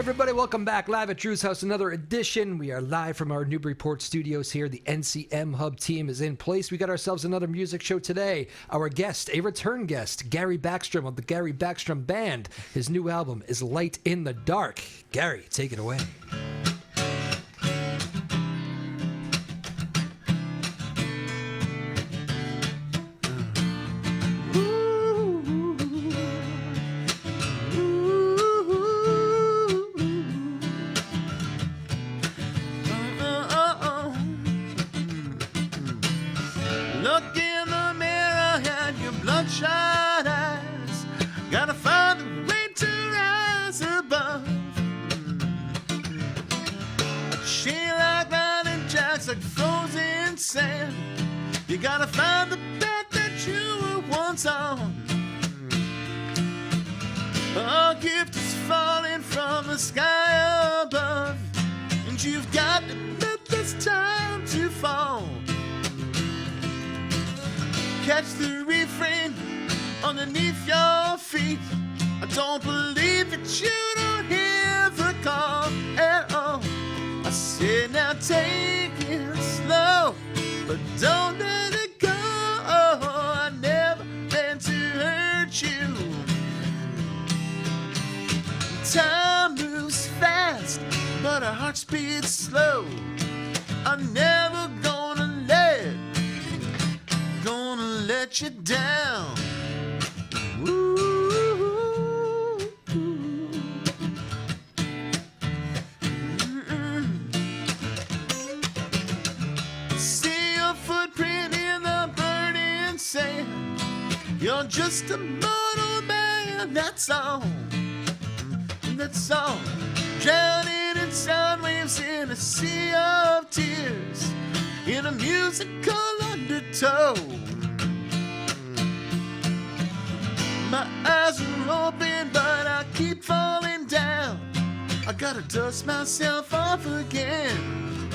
everybody, welcome back live at Drew's house, another edition. We are live from our Newburyport studios here. The NCM Hub team is in place. We got ourselves another music show today. Our guest, a return guest, Gary Backstrom of the Gary Backstrom Band. His new album is Light in the Dark. Gary, take it away. Look in the mirror and your bloodshot eyes. Gotta find a way to rise above. She like lightning jacks, like frozen sand. You gotta find the path that you were once on. A gift is falling from the sky above, and you've got to let this time to fall. Catch the refrain underneath your feet. I don't believe that you don't hear the call at all. I said now take it slow, but don't let it go. I never meant to hurt you. Time moves fast, but our hearts beat slow. I'm never gonna let you down. Ooh. See your footprint in the burning sand. You're just a mortal man, that's all. That's all. Drowning in sound waves in a sea of tears, in a musical undertow. My eyes are open, but I keep falling down. I gotta dust myself off again.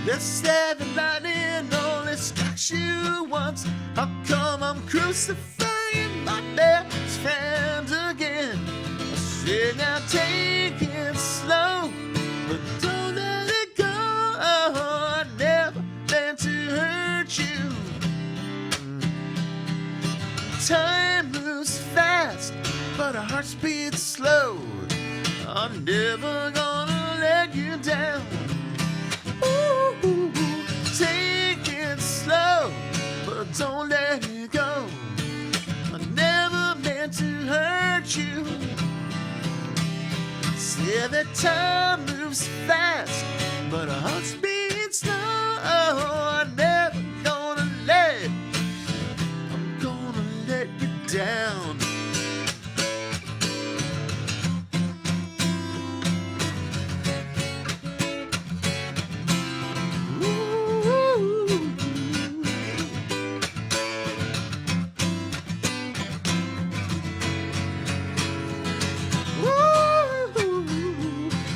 This seven lightning only strikes you once. How come I'm crucifying my best friend again? I said now take it slow, but don't let it go. I never meant to hurt you. Time moves fast, but our hearts beat slow. I'm never gonna let you down. Ooh, take it slow, but don't let it go. I never meant to hurt you. Say that time moves fast, but our hearts beat slow. I'm never gonna let you down.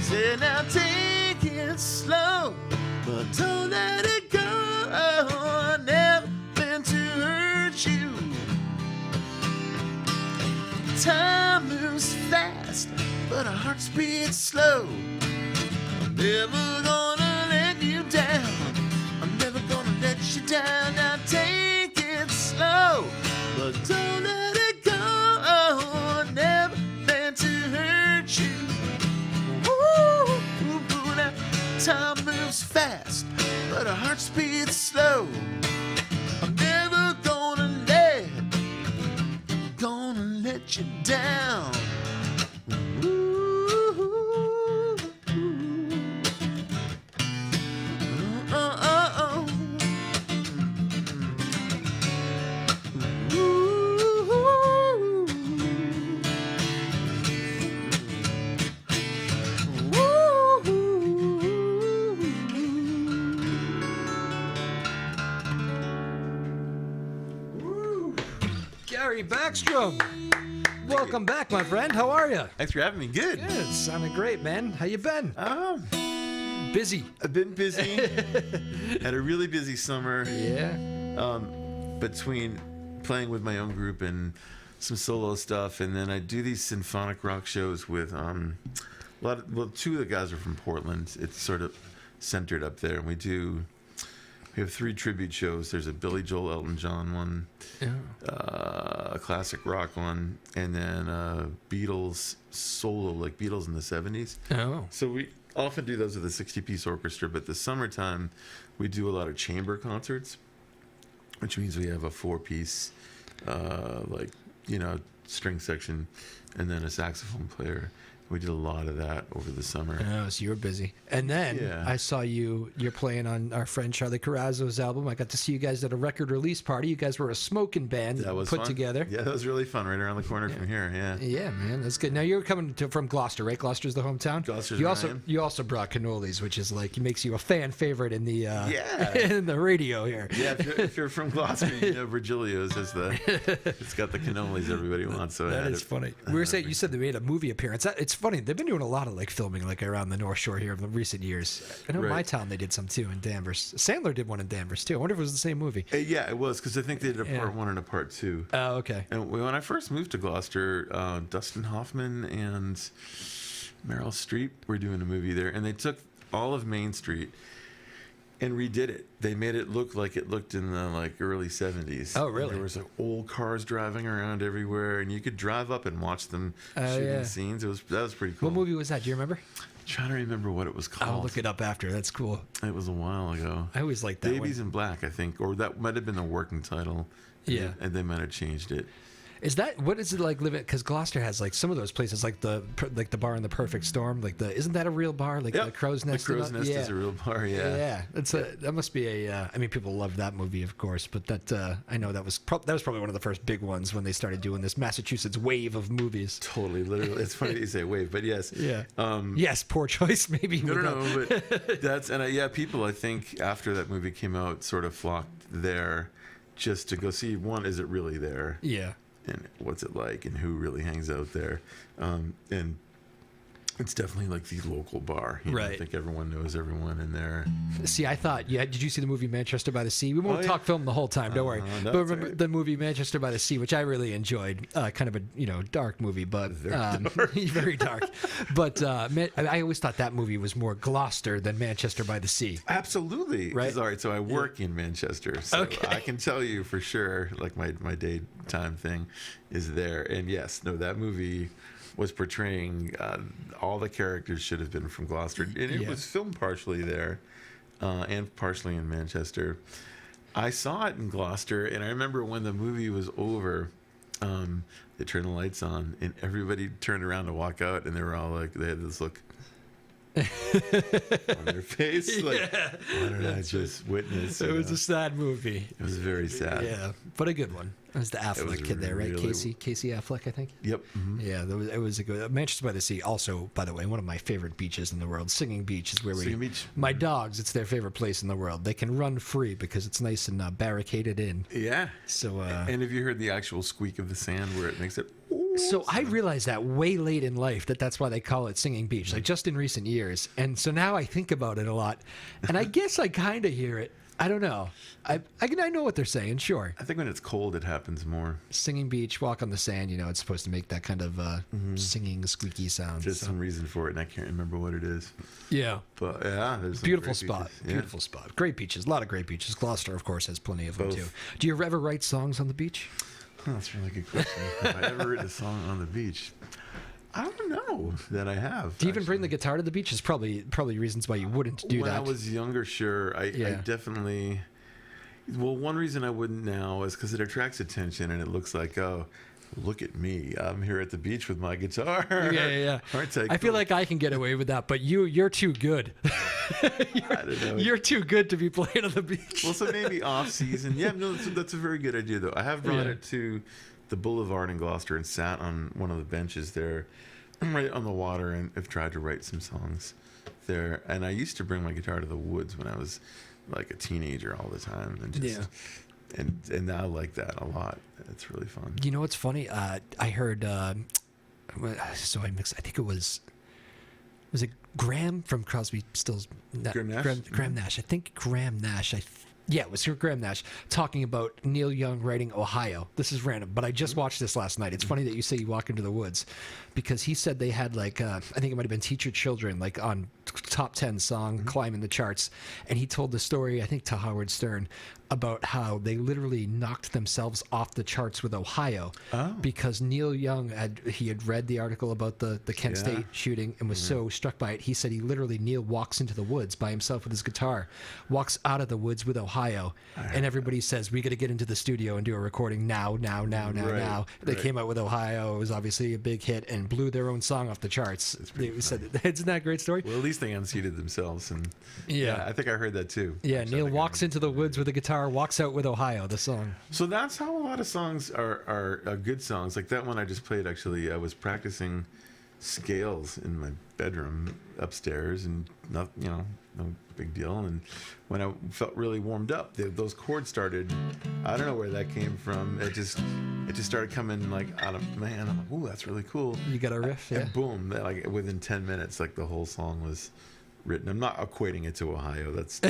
Say now take it slow, but don't let it go. I never meant to hurt you. Time moves fast, but our hearts beat slow. I'm never gonna let you down. I'm never gonna let you down. Now take it slow, but don't let it go. I never meant to hurt you. Ooh, now time moves fast, but our hearts beat slow. I'm never gonna let you down. Ooh, oh. Gary Backstrom. Welcome back, my friend. How are you? Thanks for having me. Good. Good. Sounding great, man. How you been? Busy. I've been busy. Had a really busy summer. Yeah. Between playing with my own group and some solo stuff, and then I do these symphonic rock shows with two of the guys are from Portland. It's sort of centered up there, and we have 3 tribute shows. There's a Billy Joel, Elton John one, a classic rock one, and then Beatles solo, like Beatles in the 70s. Oh. So we often do those with a 60-piece orchestra, but the summertime we do a lot of chamber concerts, which means we have a 4-piece, string section, and then a saxophone player. We did a lot of that over the summer. Oh, so you were busy. And then I saw you're playing on our friend Charlie Carrazzo's album. I got to see you guys at a record release party. You guys were a smoking band that was put fun. together. Yeah, that was really fun, right around the corner from here. Yeah. Yeah, man, that's good. Now you're coming from Gloucester, right? Gloucester's the hometown. Gloucester's you also brought cannolis, which is like makes you a fan favorite in the in the radio here. Yeah, if you're from Gloucester, you know Virgilio's is it's got the cannolis everybody wants. So that is funny. You said they made a movie appearance. It's funny. They've been doing a lot of like filming like around the North Shore here in the recent years. I know my town they did some too in Danvers. Sandler did one in Danvers too. I wonder if it was the same movie. Yeah, it was, because I think they did a part 1 and a part 2. Oh, okay. And when I first moved to Gloucester, Dustin Hoffman and Meryl Streep were doing a movie there, and they took all of Main Street and redid it. They made it look like it looked in the early 70s. Oh, really? And there was old cars driving around everywhere, and you could drive up and watch them shooting scenes. That was pretty cool. What movie was that? Do you remember? I'm trying to remember what it was called. I'll look it up after. That's cool. It was a while ago. I always liked that Babies in Black, I think, or that might have been the working title. Yeah. And they might have changed it. What is it like living? Because Gloucester has like some of those places, like the bar in the Perfect Storm. Isn't that a real bar? Like the Crow's Nest. The Crow's Nest is a real bar. Yeah. Yeah. That must be a. I mean, people love that movie, of course, but that I know that was probably one of the first big ones when they started doing this Massachusetts wave of movies. Totally, literally. It's funny you say wave, but yes. Yeah. Yes, poor choice, maybe. No, but that's people I think after that movie came out sort of flocked there just to go see, one, is it really there? Yeah. And what's it like, and who really hangs out there, and it's definitely like the local bar. Right. I think everyone knows everyone in there. See, I thought, did you see the movie Manchester by the Sea? We won't talk film the whole time, don't worry. But remember the movie Manchester by the Sea, which I really enjoyed, kind of a dark movie, but very dark. But I always thought that movie was more Gloucester than Manchester by the Sea. Absolutely. Right. All right. So I work in Manchester, so I can tell you for sure, like my daytime thing is there. And yes, that movie was portraying all the characters should have been from Gloucester. And it was filmed partially there and partially in Manchester. I saw it in Gloucester, and I remember when the movie was over, they turned the lights on, and everybody turned around to walk out, and they were all like, they had this look on their face. Like, what did I just witness? It was a sad movie. It was very sad. Yeah, but a good one. It was the Affleck kid there, right? really- Casey Affleck, I think. Yep. Mm-hmm. Yeah, it was a good. Manchester by the Sea, also, by the way, one of my favorite beaches in the world. Singing Beach is where Singing Beach. My dogs, it's their favorite place in the world. They can run free because it's nice and barricaded in. Yeah. So. And have you heard the actual squeak of the sand where it makes it? So I realized that way late in life that's why they call it Singing Beach, like just in recent years. And so now I think about it a lot, and I guess I kind of hear it. I don't know. I know what they're saying, sure. I think when it's cold, it happens more. Singing Beach, walk on the sand, it's supposed to make that kind of singing, squeaky sound. There's some reason for it, and I can't remember what it is. Yeah. But yeah, there's some Beautiful great spot. beaches. Yeah. Beautiful spot. Great beaches. A lot of great beaches. Gloucester, of course, has plenty of them, Both. too. Do you ever write songs on the beach? That's a really good question. Have I ever written a song on the beach? I don't know that I have. Do you even bring the guitar to the beach? There's probably reasons why you wouldn't do when that. When I was younger, sure. I definitely... Well, one reason I wouldn't now is because it attracts attention, and it looks like, oh, look at me. I'm here at the beach with my guitar. Yeah. Aren't I I feel like I can get away with that, but you're too good. I don't know. You're too good to be playing on the beach. Well, so maybe off season. Yeah, no, that's a very good idea, though. I have brought it to the Boulevard in Gloucester and sat on one of the benches there, right on the water, and have tried to write some songs there. And I used to bring my guitar to the woods when I was like a teenager all the time, and just and I like that a lot. It's really fun. You know what's funny? I heard. So I mixed. I think it was it Graham from Crosby, Stills. Graham Nash? Graham Nash. I think Graham Nash. Yeah, it was Graham Nash talking about Neil Young writing Ohio. This is random, but I just watched this last night. It's funny that you say you walk into the woods, because he said they had like, I think it might have been Teach Your Children, like on top 10 song climbing the charts. And he told the story, I think to Howard Stern, about how they literally knocked themselves off the charts with Ohio because Neil Young had read the article about the Kent State shooting and was so struck by it. He said Neil walks into the woods by himself with his guitar, walks out of the woods with Ohio, and everybody says, we got to get into the studio and do a recording now. They came out with Ohio. It was obviously a big hit and blew their own song off the charts. They said, isn't that a great story? Well, at least they unseated themselves. And I think I heard that too. Yeah, Actually, Neil walks into the woods with a guitar, walks out with Ohio, the song. So that's how a lot of songs are good songs. Like that one I just played, actually, I was practicing scales in my bedroom upstairs, and no big deal. And when I felt really warmed up, those chords started, I don't know where that came from. It just started coming like out of my hand. I'm like, ooh, that's really cool. You got a riff, yeah. And boom, like within 10 minutes, like the whole song was written. I'm not equating it to Ohio. That's,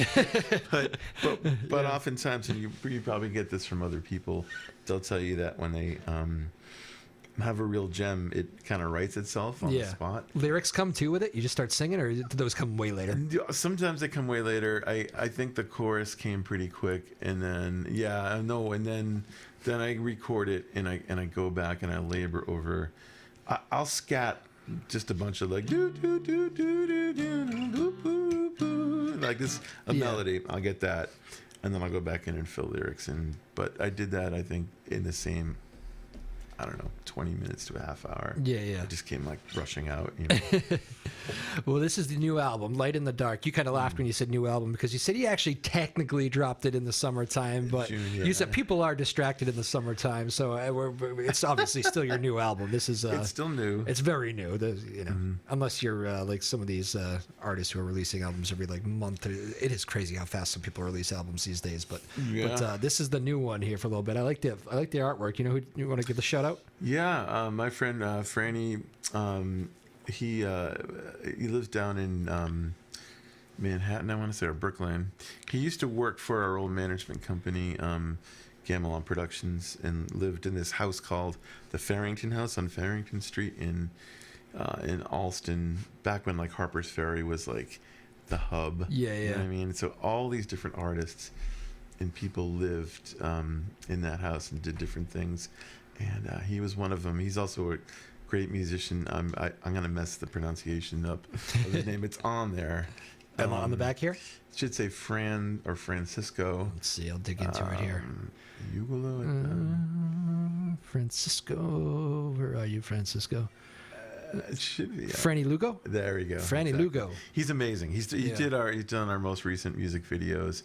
but oftentimes, and you probably get this from other people, they'll tell you that when they have a real gem, it kind of writes itself on the spot. Lyrics come too with it? You just start singing, or do those come way later? Sometimes they come way later. I think the chorus came pretty quick, and then then I record it, and I go back and I labor over. I'll scat just a bunch of like do do do do do do do do, like this melody. I'll get that, and then I'll go back in and fill lyrics in. But I did that, I think, in the same, I don't know, 20 minutes to a half hour. Yeah. I just came like rushing out. Well, this is the new album, Light in the Dark. You kind of laughed when you said new album, because you said you actually technically dropped it in the summertime, but June, you said people are distracted in the summertime, so it's obviously still your new album. This is it's still new. It's very new. Unless you're like some of these artists who are releasing albums every like month. It is crazy how fast some people release albums these days. But this is the new one here for a little bit. I like the artwork. You know who you want to give the shout out? Yeah, my friend Franny. He lives down in Manhattan, I want to say, or Brooklyn. He used to work for our old management company, Gamelon Productions, and lived in this house called the Farrington House on Farrington Street in Allston, back when like Harper's Ferry was like the hub. Yeah. You know what I mean? So all these different artists and people lived in that house and did different things, and he was one of them. He's also a great musician. I'm gonna mess the pronunciation up of his name. It's on there. On the back here? It should say Fran or Francisco. Let's see. I'll dig into it here. Francisco. Where are you, Francisco? It should be. Franny Lugo? There we go. Franny Lugo. He's amazing. He's done our most recent music videos.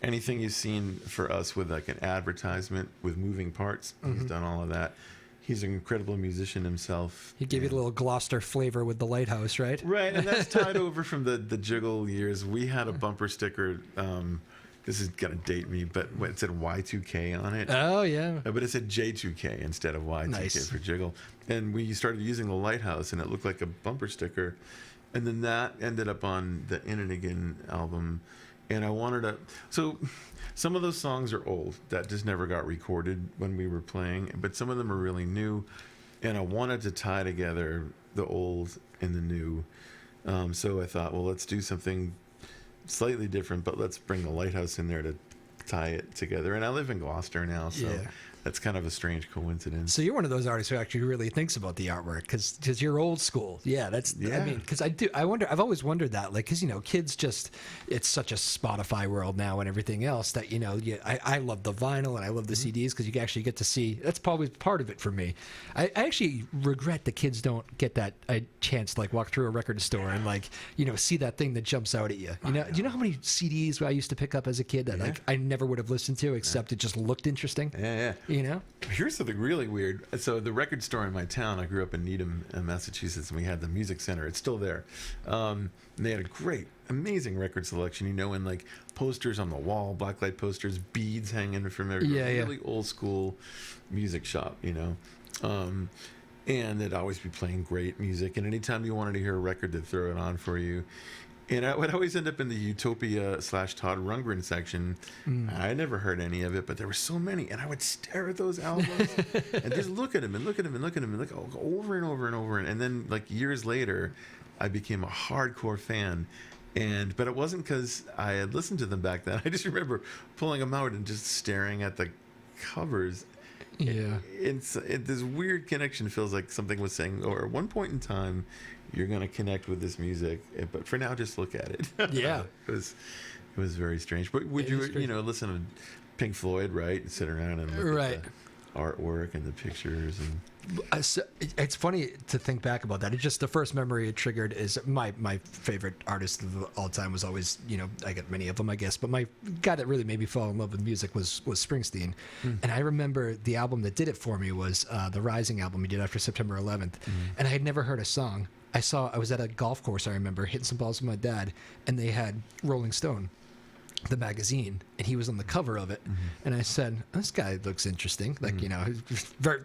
Anything you've seen for us with like an advertisement with moving parts, he's done all of that. He's an incredible musician himself. He gave you a little Gloucester flavor with the lighthouse, right? Right, and that's tied over from the Jiggle years. We had a bumper sticker. This is going to date me, but it said Y2K on it. Oh, yeah. But it said J2K instead of Y2K for Jiggle. And we started using the lighthouse, and it looked like a bumper sticker. And then that ended up on the In and Again album. And I wanted to... So some of those songs are old. That just never got recorded when we were playing. But some of them are really new. And I wanted to tie together the old and the new. So I thought, well, let's do something slightly different, but let's bring the lighthouse in there to tie it together. And I live in Gloucester now, so that's kind of a strange coincidence. So you're one of those artists who actually really thinks about the artwork, because you're old school. I mean, because I've always wondered that, like, because kids just, it's such a Spotify world now and everything else that I love the vinyl and I love the CDs, because you actually get to see. That's probably part of it for me. I actually regret the kids don't get that chance to like walk through a record store and like see that thing that jumps out at you. Do you know how many CDs I used to pick up as a kid that like I never would have listened to, except it just looked interesting? Here's something really weird. So the record store in my town, I grew up in Needham, Massachusetts, and we had the Music Center. It's still there. And they had a great, amazing record selection, and like posters on the wall, blacklight posters, beads hanging from everywhere. Really old school music shop, and they'd always be playing great music. And anytime you wanted to hear a record, they'd throw it on for you. And I would always end up in the Utopia / Todd Rundgren section. I never heard any of it, but there were so many, and I would stare at those albums and just look at them and look at them and look at them and look over and over and over. And then, like years later, I became a hardcore fan. But it wasn't because I had listened to them back then. I just remember pulling them out and just staring at the covers. Yeah. This weird connection feels like something was saying, or at one point in time, you're going to connect with this music, but for now, just look at it. Yeah. It was very strange. But would you listen to Pink Floyd, right? And sit around and look at the artwork and the pictures and. It's funny to think back about that. It's just the first memory it triggered is my favorite artist of all time was always, I got many of them, I guess, but my guy that really made me fall in love with music was Springsteen. And I remember the album that did it for me was the Rising album he did after September 11th. And I had never heard a song. I was at a golf course, I remember, hitting some balls with my dad, and they had Rolling Stone, the magazine, and he was on the cover of it. And I said, this guy looks interesting. Like,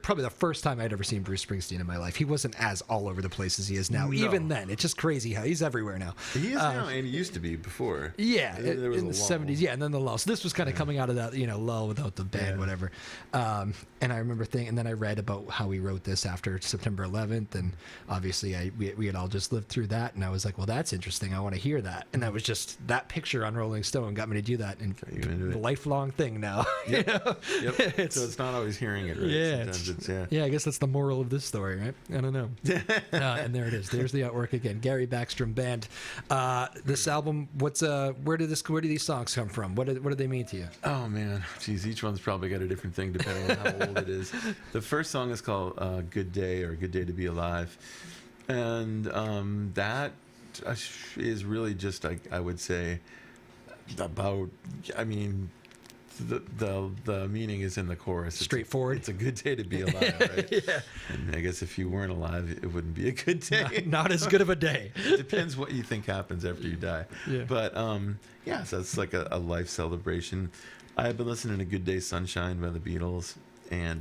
probably the first time I'd ever seen Bruce Springsteen in my life. He wasn't as all over the place as he is now. No. Even then, it's just crazy how he's everywhere now. He is now, and he used to be before. Yeah, there was in the 70s. Yeah, and then the lull. So this was kind of coming out of that, lull without the band, whatever. And I remember and then I read about how he wrote this after September 11th, and obviously we had all just lived through that, and I was like, well, that's interesting. I want to hear that. And that was just that picture on Rolling Stone got me to do that, and a lifelong thing now. Yep. Yep. So it's not always hearing it, right? Yeah, Sometimes I guess that's the moral of this story, right? I don't know. And there it is. There's the artwork again. Gary Backstrom Band. This album. Where do these songs come from? What do they mean to you? Oh man, geez, each one's probably got a different thing depending on how old it is. The first song is called "Good Day" or "Good Day to Be Alive," and that is really just I would say. About, the meaning is in the chorus. Straightforward. It's a good day to be alive, right? Yeah. And I guess if you weren't alive, it wouldn't be a good day. Not as good of a day. It depends what you think happens after you die. Yeah. But so it's like a life celebration. I have been listening to "Good Day Sunshine" by the Beatles, and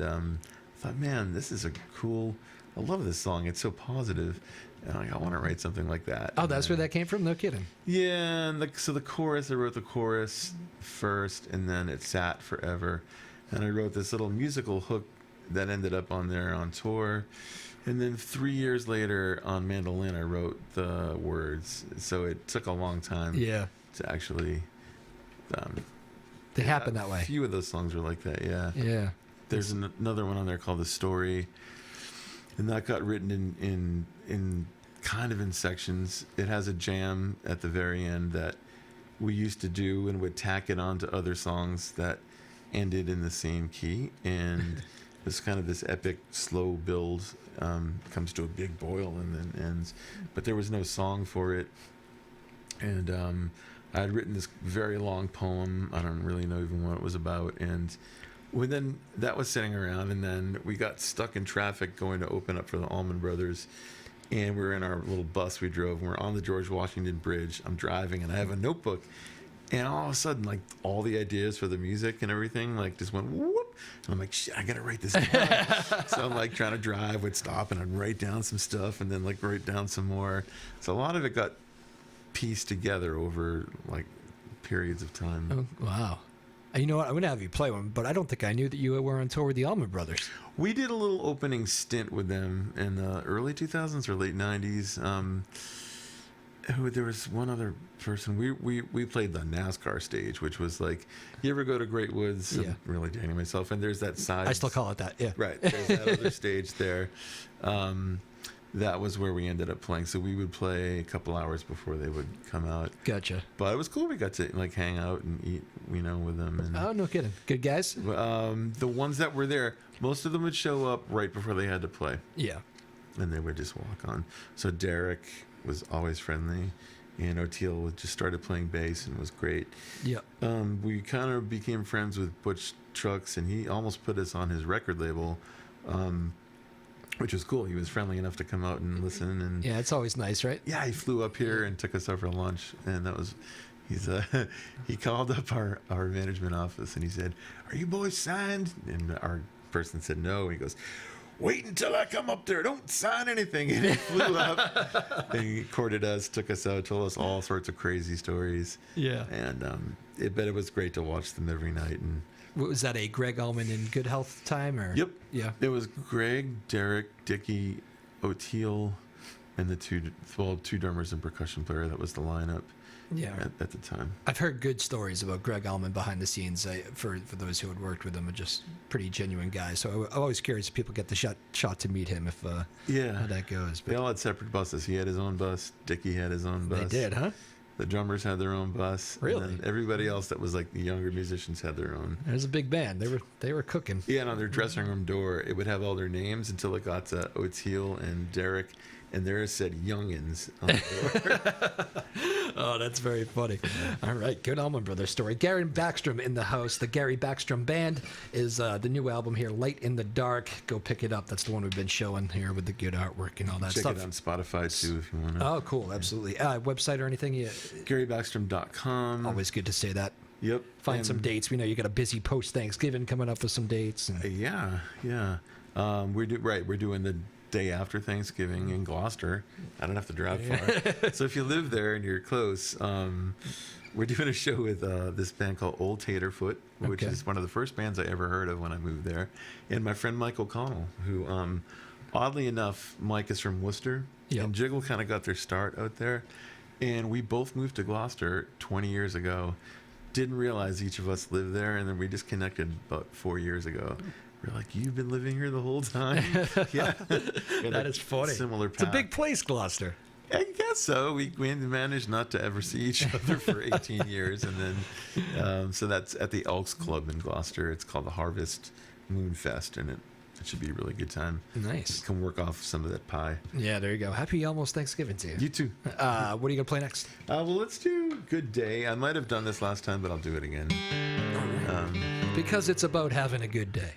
thought, man, this is I love this song. It's so positive. And I want to write something like that. Oh, that's where that came from? No kidding. Yeah, and so the chorus, I wrote the chorus first, and then it sat forever. And I wrote this little musical hook that ended up on there on tour. And then 3 years later on mandolin, I wrote the words. So it took a long time to actually... they happen that way. A few of those songs were like that, yeah. Yeah. There's another one on there called "The Story." And that got written in kind of in sections. It has a jam at the very end that we used to do and would tack it onto other songs that ended in the same key. And it's kind of this epic slow build, comes to a big boil and then ends. But there was no song for it. And I had written this very long poem. I don't really know even what it was about. And then that was sitting around, and then we got stuck in traffic going to open up for the Allman Brothers, and we were in our little bus we drove, and we're on the George Washington Bridge. I'm driving, and I have a notebook, and all of a sudden, like, all the ideas for the music and everything, like, just went whoop, and I'm like, shit, I gotta write this down. So I'm, like, trying to drive, would stop, and I'd write down some stuff, and then, like, write down some more. So a lot of it got pieced together over, like, periods of time. Oh, wow. You know what? I'm going to have you play one, but I don't think I knew that you were on tour with the Allman Brothers. We did a little opening stint with them in the early 2000s or late 90s. There was one other person. We played the NASCAR stage, which was like, you ever go to Great Woods? Yeah. I'm really dating myself. And there's that side. I still call it that, yeah. Right. There's that other stage there. That was where we ended up playing. So we would play a couple hours before they would come out. Gotcha. But it was cool. We got to like hang out and eat, with them. And, oh, no kidding. Good guys? The ones that were there, most of them would show up right before they had to play. Yeah. And they would just walk on. So Derek was always friendly. And Oteil just started playing bass and was great. Yeah. We kind of became friends with Butch Trucks, and he almost put us on his record label. Which was cool. He was friendly enough to come out and listen. And yeah, it's always nice, right? Yeah, he flew up here and took us out for lunch, and that was. He called up our management office and he said, "Are you boys signed?" And our person said no. And he goes, wait until I come up there. Don't sign anything. And he flew up and he courted us, took us out, told us all sorts of crazy stories. Yeah. And it was great to watch them every night. And Was that a Greg Allman in Good Health time? Or? Yep. Yeah. It was Greg, Derek, Dickie, O'Teal, and the two drummers and percussion player. That was the lineup. Yeah. At the time. I've heard good stories about Greg Allman behind the scenes. For those who had worked with him, just pretty genuine guy. So I'm always curious if people get the shot to meet him, if how that goes. They all had separate buses. He had his own bus. Dickie had his own bus. They did, huh? The drummers had their own bus. Really? And then everybody else that was like the younger musicians had their own. It was a big band. They were cooking. Yeah, and on their dressing room door, it would have all their names until it got to O'Teal and Derek, and theirs said Youngins on the door. Oh, that's very funny. All right, good Allman Brothers story. Gary Backstrom in the house. The Gary Backstrom Band is the new album here, Light in the Dark. Go pick it up. That's the one we've been showing here with the good artwork and all that Check stuff. it on Spotify too if you want to. Oh, cool. Absolutely. Website or anything? Yeah. GaryBackstrom.com. Always good to say that. Yep. Find some dates. We know you got a busy post-Thanksgiving coming up with some dates. And Yeah. We're doing the day after Thanksgiving in Gloucester. I don't have to drive far. So if you live there and you're close, we're doing a show with this band called Old Taterfoot, which Okay. is one of the first bands I ever heard of when I moved there, and my friend Mike O'Connell, who oddly enough, Mike is from Worcester, Yep. and Jiggle kind of got their start out there, and we both moved to Gloucester 20 years ago. Didn't realize each of us lived there, and then we just connected about 4 years ago. We're like, you've been living here the whole time? Yeah. that is funny. Similar path. It's a big place, Gloucester. I guess so. We managed not to ever see each other for 18 years. And then, so that's at the Elks Club in Gloucester. It's called the Harvest Moon Fest, and it should be a really good time. Nice. Can work off some of that pie. Yeah, there you go. Happy almost Thanksgiving to you. You too. What are you going to play next? Well, let's do Good Day. I might have done this last time, but I'll do it again. Because it's about having a good day.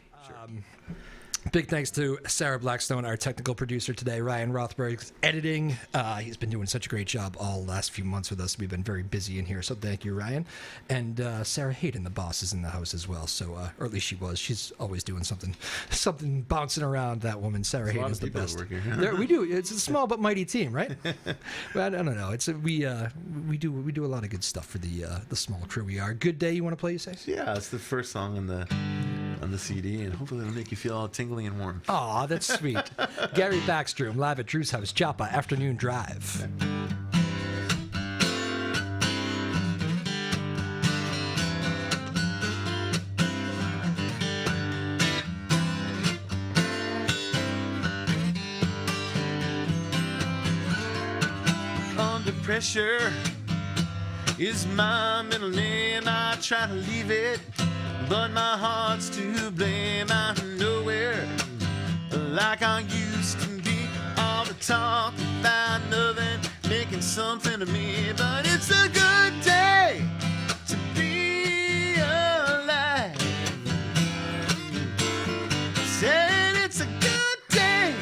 Big thanks to Sarah Blackstone, our technical producer today. Ryan Rothberg's editing. He's been doing such a great job all last few months with us. We've been very busy in here, so thank you, Ryan. And Sarah Hayden, the boss, is in the house as well. So, or at least she was. She's always doing something bouncing around. That woman, Sarah Hayden, is the best. We do. It's a small but mighty team, right? Well, I don't know. We do a lot of good stuff for the small crew. We are. Good Day. You want to play? You say? Yeah, it's the first song on the CD, and hopefully it'll make you feel all tingly and warm. Aw, that's sweet. Gary Backstrom, live at Drew's House, Joppa, Afternoon Drive. Under pressure is my middle name. I try to leave it, but my heart's to blame. I'm nowhere like I used to be. All the talk about nothing, making something of me. But it's a good day to be alive. Said it's a good day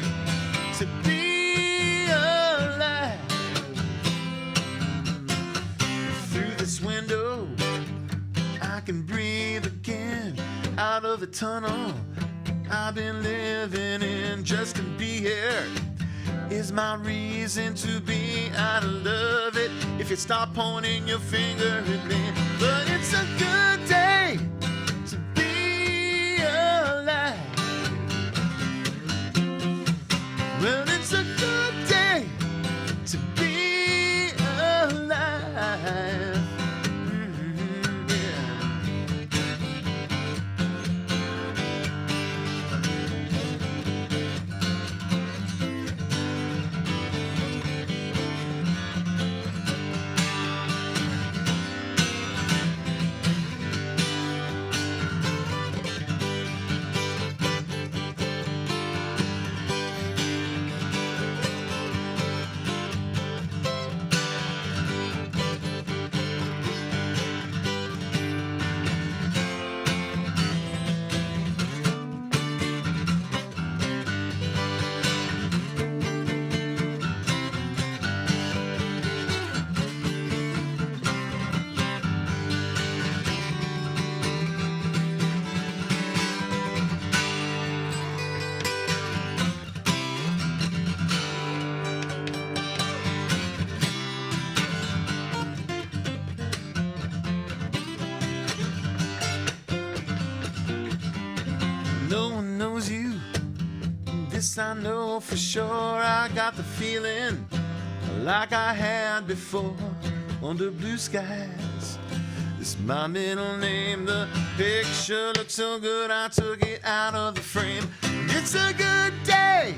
to be alive. Through this window I can breathe again, out of the tunnel I've been living in. Just to be here is my reason to be. I love it if you stop pointing your finger at me. But it's a good day to be alive. Well, it's a good day to be alive. No one knows you. This I know for sure. I got the feeling like I had before under blue skies. This my middle name. The picture looks so good I took it out of the frame. It's a good day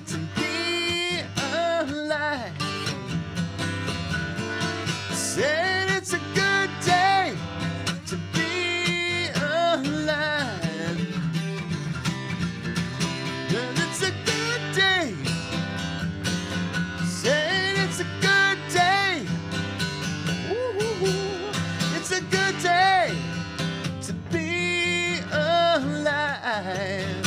to be alive. Said it's a good day to be alive. And it's a good day. Said it's a good day. Ooh, it's a good day to be alive.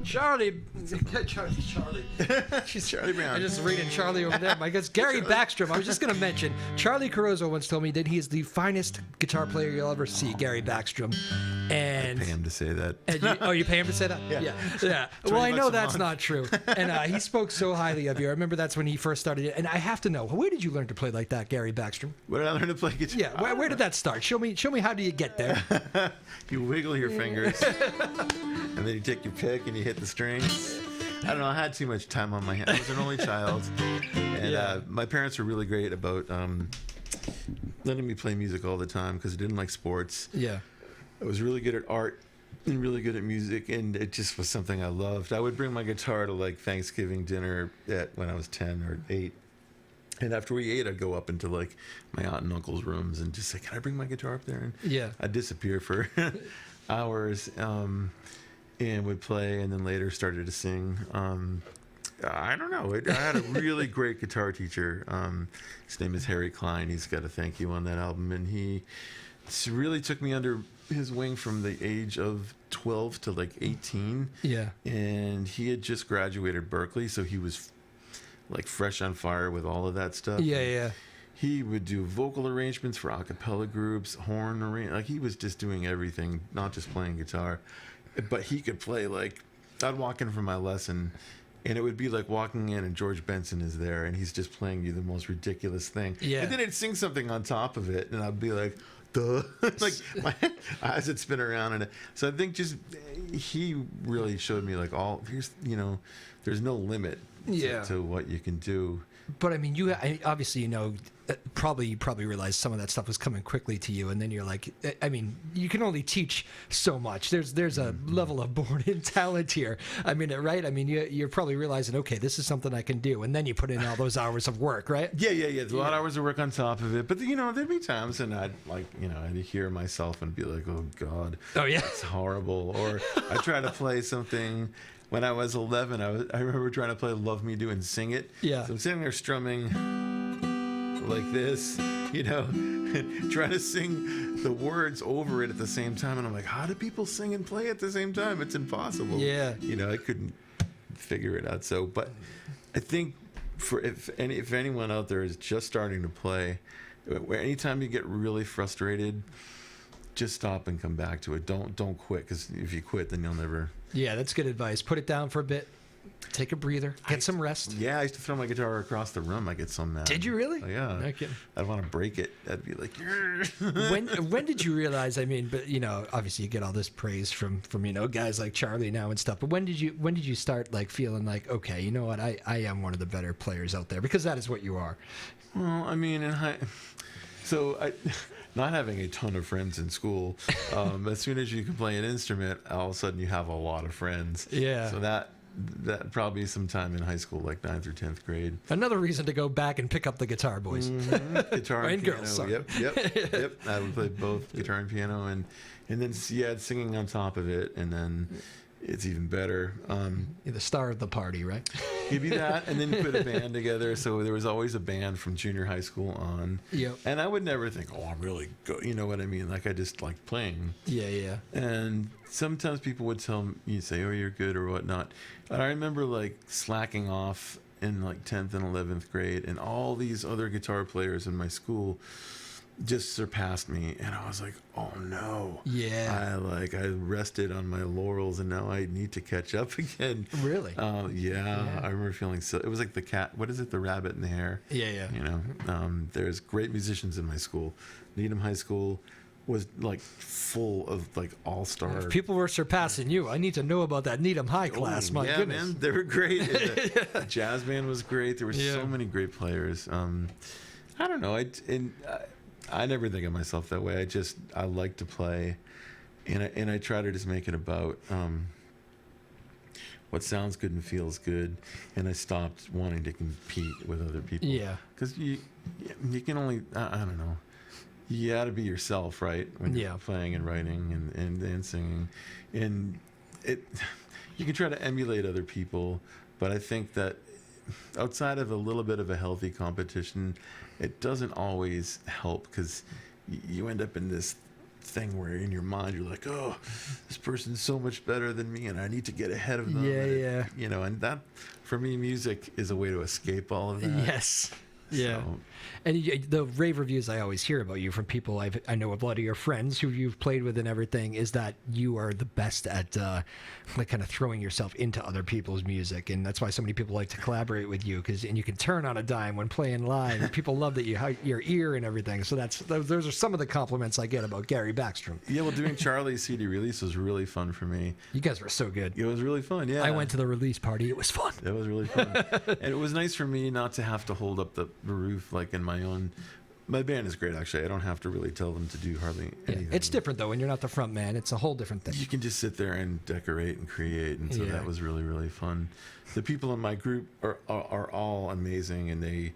Charlie. Charlie Brown. I'm just reading Charlie over there. I guess Gary Backstrom. I was just going to mention, Charlie Caroso once told me that he is the finest guitar player you'll ever see, Gary Backstrom. And I pay him to say that. You pay him to say that? Yeah. Well, I know that's not true. And he spoke so highly of you. I remember that's when he first started it. And I have to know, where did you learn to play like that, Gary Backstrom? Where did I learn to play guitar? Yeah, where did that start? Show me how do you get there? You wiggle your fingers, and then you take your pick and you hit the strings. I don't know. I had too much time on my hands. I was an only child, and my parents were really great about letting me play music all the time because I didn't like sports. Yeah. I was really good at art and really good at music, and it just was something I loved. I would bring my guitar to like Thanksgiving dinner when I was 10 or 8. And after we ate, I'd go up into like my aunt and uncle's rooms and just say, "Can I bring my guitar up there?" And I'd disappear for hours and would play, and then later started to sing. I don't know. I had a really great guitar teacher. His name is Harry Klein. He's got a thank you on that album, and he really took me under his wing from the age of 12 to like 18. Yeah. And he had just graduated Berkeley, so he was like fresh on fire with all of that stuff. Yeah. He would do vocal arrangements for a cappella groups, horn arrangements. Like he was just doing everything, not just playing guitar. But he could play like, I'd walk in for my lesson and it would be like walking in and George Benson is there and he's just playing you the most ridiculous thing. Yeah. And then he'd sing something on top of it and I'd be like, duh. Like my eyes would spin around. And so I think just he really showed me like there's no limit to what you can do. But I mean, obviously, you probably realized some of that stuff was coming quickly to you, and then you're like, I mean, you can only teach so much. There's a level of born-in talent here. I mean, right? I mean, you're probably realizing, okay, this is something I can do, and then you put in all those hours of work, right? Yeah. There's a lot of hours of work on top of it, but there'd be times, and I'd hear myself and be like, oh God, it's horrible. Or I try to play something. When I was 11, I remember trying to play Love Me Do and sing it. Yeah. So I'm sitting there strumming like this, and trying to sing the words over it at the same time. And I'm like, how do people sing and play at the same time? It's impossible. Yeah. I couldn't figure it out. So, but I think if anyone out there is just starting to play, anytime you get really frustrated, just stop and come back to it. Don't quit, because if you quit, then you'll never. Yeah, that's good advice. Put it down for a bit. Take a breather. Get some rest. Yeah, I used to throw my guitar across the room. I get so mad. Did you really? Oh, yeah. No kidding. I'd want to break it. I'd be like, when did you realize? I mean, but obviously you get all this praise from guys like Charlie now and stuff. But when did you start like feeling like, okay, you know what, I am one of the better players out there, because that is what you are. Well, I mean, not having a ton of friends in school, as soon as you can play an instrument, all of a sudden you have a lot of friends. Yeah. So that probably sometime in high school, like 9th or 10th grade. Another reason to go back and pick up the guitar, boys. Mm-hmm. Guitar and piano. girls. Sorry. Yep. I would play both guitar and piano, and then singing on top of it, and then it's even better. You're the star of the party, right? Give you that, and then you put a band together. So there was always a band from junior high school on. Yep. And I would never think, I'm really good. You know what I mean? Like, I just liked playing. Yeah. And sometimes people would say, you're good or whatnot. And I remember like slacking off in like 10th and 11th grade, and all these other guitar players in my school just surpassed me, and I was like, oh no. Yeah. I rested on my laurels, and now I need to catch up again. Really? Yeah. I remember feeling so. It was like the cat. What is it? The rabbit and the hare. Yeah. There's great musicians in my school. Needham High School was like full of like all-star. If people were surpassing you, I need to know about that Needham High class. My yeah, goodness. man, they were great. The jazz band was great. There were so many great players. I don't know. I never think of myself that way. I like to play, and I try to just make it about what sounds good and feels good. And I stopped wanting to compete with other people. Yeah. Because you can only, I don't know. You got to be yourself, right? When you're playing and writing and singing, and you can try to emulate other people, but I think that outside of a little bit of a healthy competition, it doesn't always help, because you end up in this thing where in your mind you're like, oh, this person's so much better than me, and I need to get ahead of them. Yeah. And that, for me, music is a way to escape all of that. Yes. Yeah. So, And the rave reviews I always hear about you from people I know, a lot of your friends who you've played with and everything, is that you are the best at like kind of throwing yourself into other people's music, and that's why so many people like to collaborate with you, and you can turn on a dime when playing live, and people love that your ear and everything. So those are some of the compliments I get about Gary Backstrom. yeah, well, doing Charlie's CD release was really fun for me. You guys were so good. It was really fun. Yeah, I went to the release party. It was fun. It was really fun. And it was nice for me not to have to hold up the roof like in my own. My band is great, actually. I don't have to really tell them to do hardly anything. It's different though when you're not the front man. It's a whole different thing. You can just sit there and decorate and create, and so that was really, really fun. The people in my group are all amazing, and they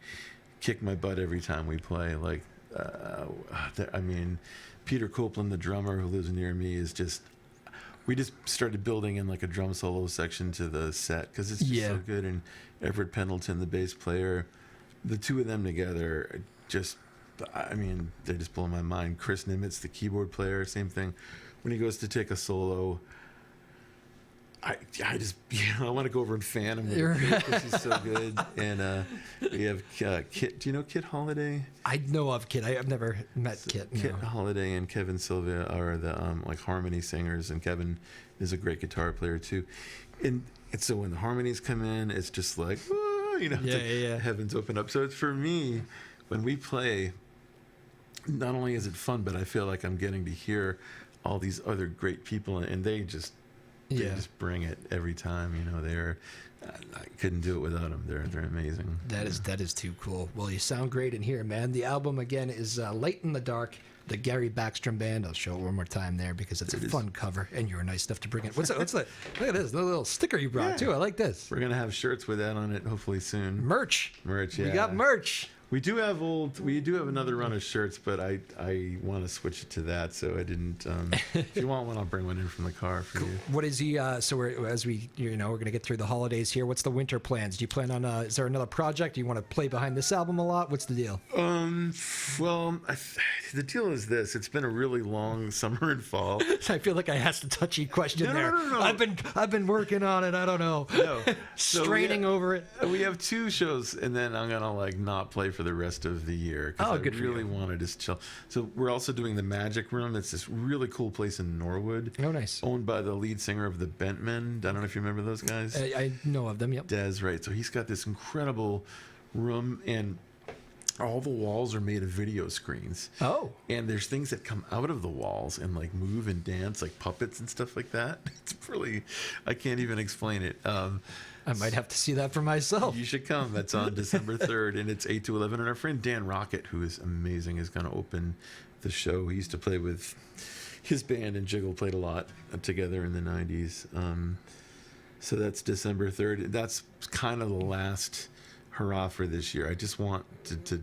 kick my butt every time we play. Like, I mean, Peter Copeland, the drummer who lives near me, is just. We just started building in like a drum solo section to the set because it's just so good. And Everett Pendleton, the bass player, the two of them together, just, I mean, they just blow my mind. Chris Nimitz, the keyboard player, same thing. When he goes to take a solo, I just, I want to go over and fan him because he's so good. And we have Kit. Do you know Kit Holiday? I know of Kit. I've never met Kit. Kit Holiday and Kevin Silva are the like harmony singers, and Kevin is a great guitar player too. And so when the harmonies come in, it's just like, heavens open up. So it's, for me, when we play, not only is it fun, but I feel like I'm getting to hear all these other great people, and they just bring it every time. I couldn't do it without them. They're amazing. That is too cool. Well, you sound great in here, man. The album again is Light in the Dark, the Gary Backstrom Band. I'll show it one more time there because it's a fun cover, and you were nice enough to bring it. What's that? Look at this, the little sticker you brought too. I like this. We're gonna have shirts with that on it hopefully soon. Merch. Yeah. We got merch. We do have another run of shirts, but I want to switch it to that, so I didn't. If you want one, I'll bring one in from the car for you. What is the so as we we're going to get through the holidays here? What's the winter plans? Do you plan on? Is there another project? Do you want to play behind this album a lot? What's the deal? Well, the deal is this: it's been a really long summer and fall. I feel like I asked a touchy question there. No. I've been working on it. I don't know. No, Straining over it. We have 2 shows, and then I'm gonna not play for the rest of the year. Oh, good for you. I really want to just chill. So we're also doing the Magic Room. It's this really cool place in Norwood. Oh, nice. Owned by the lead singer of the Bentmen. I don't know if you remember those guys. I know of them. Yep. Des, right? So he's got this incredible room, and all the walls are made of video screens. Oh. And there's things that come out of the walls and move and dance, like puppets and stuff like that. It's really, I can't even explain it. I might have to see that for myself. You should come. That's on December 3rd, and it's 8 to 11. And our friend Dan Rocket, who is amazing, is going to open the show. He used to play with his band, and Jiggle played a lot together in the 90s. So that's December 3rd. That's kind of the last hurrah for this year. I just want to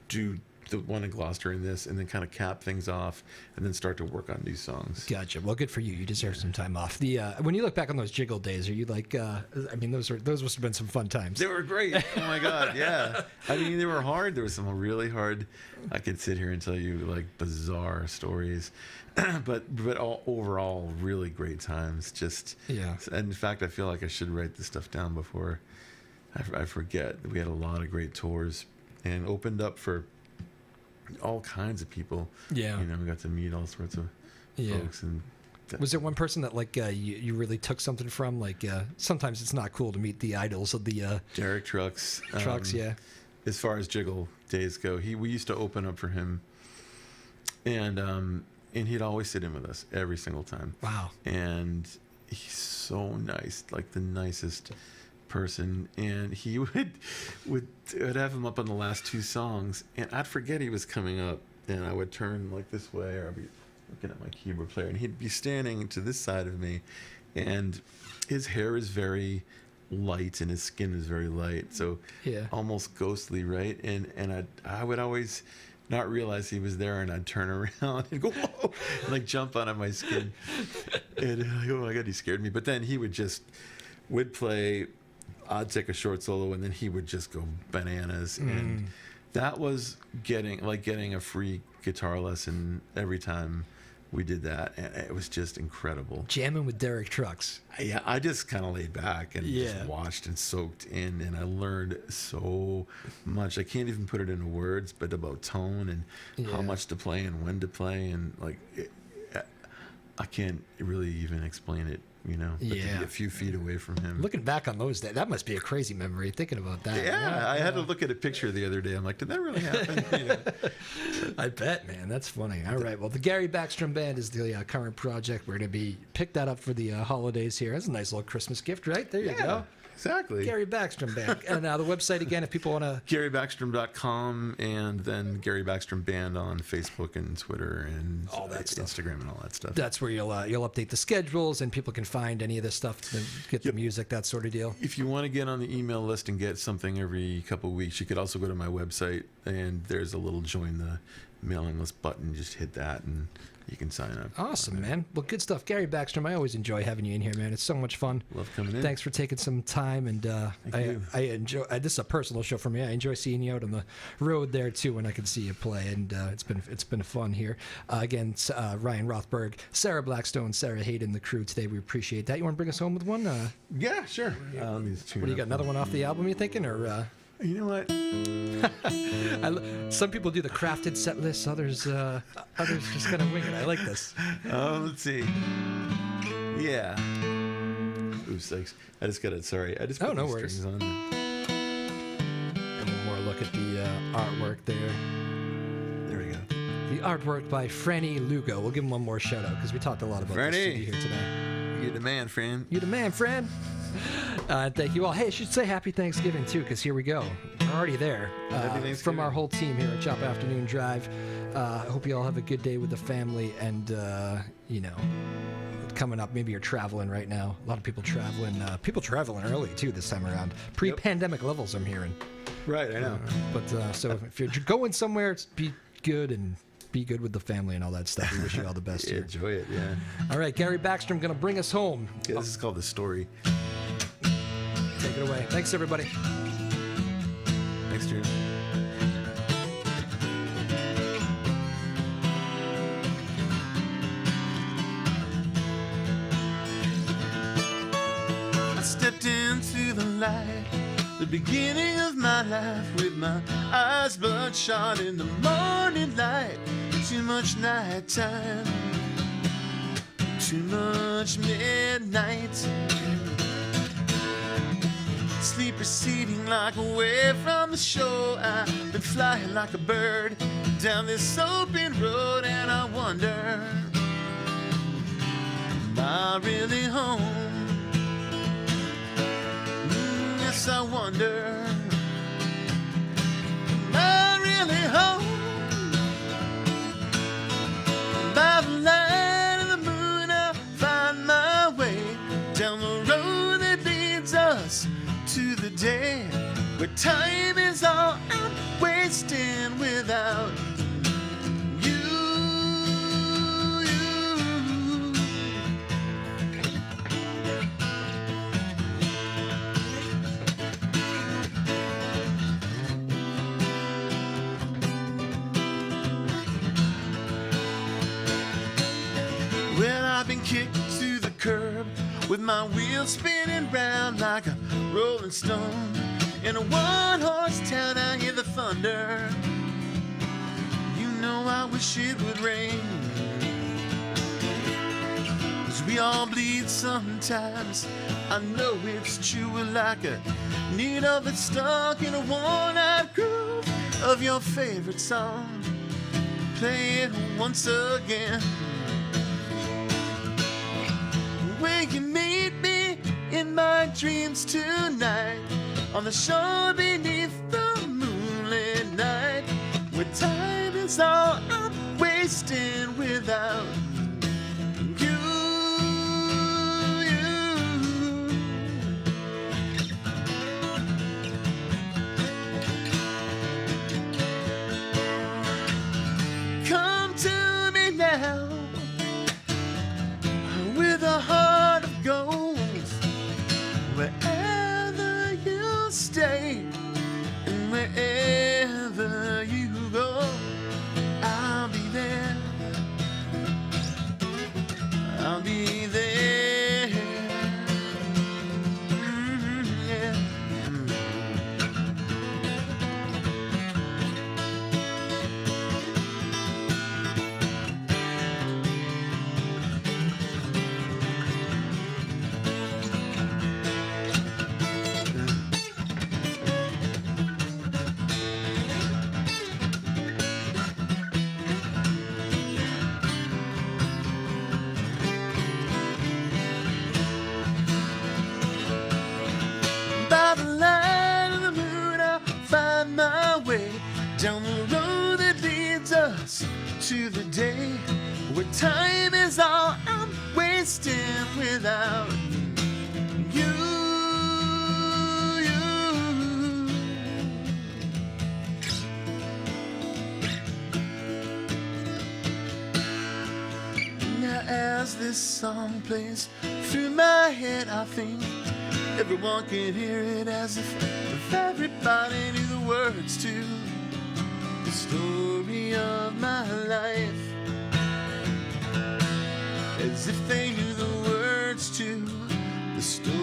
do the one in Gloucester in this, and then kind of cap things off, and then start to work on new songs. Gotcha. Well, good for you. You deserve some time off. The when you look back on those Jiggle days, are you like? I mean, those must have been some fun times. They were great. Oh my God, yeah. I mean, they were hard. There was some really hard. I could sit here and tell you bizarre stories, but all overall really great times. Just yeah. And in fact, I feel like I should write this stuff down before I forget. We had a lot of great tours and opened up for all kinds of people. Yeah. We got to meet all sorts of folks. And was there one person that you really took something from? Sometimes it's not cool to meet the idols of the Derek Trucks. Yeah. As far as Jiggle days go, we used to open up for him, and he'd always sit in with us every single time. Wow. And he's so nice, the nicest person, and he would have him up on the last 2 songs, and I'd forget he was coming up, and I would turn this way, or I'd be looking at my keyboard player, and he'd be standing to this side of me, and his hair is very light and his skin is very light, so almost ghostly, right? And I would always not realize he was there, and I'd turn around and go, whoa, and jump out of my skin, and oh my God, he scared me. But then he would play. I'd take a short solo, and then he would just go bananas. And that was getting a free guitar lesson every time we did that. And it was just incredible. Jamming with Derek Trucks. Yeah, I just kind of laid back and just watched and soaked in, and I learned so much. I can't even put it into words, but about tone and how much to play and when to play. And I can't really even explain it. But to be a few feet away from him. Looking back on those days, that must be a crazy memory, thinking about that. Yeah, I had to look at a picture the other day. I'm like, did that really happen? I bet, man. That's funny. All right. Well, the Gary Backstrom Band is the current project. We're going to pick that up for the holidays here. That's a nice little Christmas gift, right? There you go. Exactly. Gary Backstrom Band. And the website, again, if people want to... GaryBackstrom.com, and then Gary Backstrom Band on Facebook and Twitter and all that stuff. Instagram and all that stuff. That's where you'll update the schedules, and people can find any of this stuff to get the music, that sort of deal. If you want to get on the email list and get something every couple of weeks, you could also go to my website, and there's a little join the mailing list button. Just hit that, and you can sign up. Awesome, man. Well, good stuff. Gary Backstrom, I always enjoy having you in here, man. It's so much fun. Love coming in. Thanks for taking some time, and I enjoy. This is a personal show for me. I enjoy seeing you out on the road there too, when I can see you play, and it's been fun here. Again, Ryan Rothberg, Sarah Blackstone, Sarah Hayden, the crew today. We appreciate that. You want to bring us home with one? Yeah, sure. What do you got? Another one off the album? You thinking, or? You know what? Some people do the crafted set lists. Others just kind of wing it. I like this. Let's see. Yeah. Oops, thanks. I just got it. Sorry. I just put no the worries. strings on. And one more look at the artwork there. There we go. The artwork by Franny Lugo. We'll give him one more shout out because we talked a lot about this CD here today. You're the man, friend. You're the man, friend. Thank you all. Hey, I should say Happy Thanksgiving too, because here we go. We're already there. From our whole team here at Joppa Afternoon Drive. I hope you all have a good day with the family, and coming up, maybe you're traveling right now. A lot of people traveling. People traveling early too this time around. Pre-pandemic levels, I'm hearing. Right, I know. But so if you're going somewhere, be good and be good with the family and all that stuff. We wish you all the best Yeah, here. enjoy it, yeah. All right, Gary Backstrom going to bring us home. Yeah, this is called The Story. Take it away. Thanks, everybody. Thanks, Drew. I stepped into the light, the beginning of my life, with my eyes bloodshot in the morning light. Too much nighttime, too much midnight. Sleep receding like a wave from the shore. I've been flying like a bird down this open road, and I wonder, am I really home? Yes, I wonder, am I really home? By the light of the moon, I'll find my way down the road that leads us to the day where time is all I'm wasting without you. Well, I've been kicked to the curb with my wheels spinning round like a rolling stone. In a one-horse town, I hear the thunder. You know, I wish it would rain, 'cause we all bleed sometimes. I know it's true. We're like a needle that's stuck in a worn-out groove of your favorite song. Play it once again. Will you meet me in my dreams tonight, on the shore beneath the moonlit night, where time is all I'm wasting without you. Come to me now with a heart of gold, wherever you stay and wherever you go, I'll be there. I'll be there. Yeah. By the light of the moon, I'll find my way down the road that leads us to the day where time is all I'm wasting without you. Now as this song plays through my head, I think everyone can hear it, as if everybody knew the words to the story of my life, as if they knew the words to the story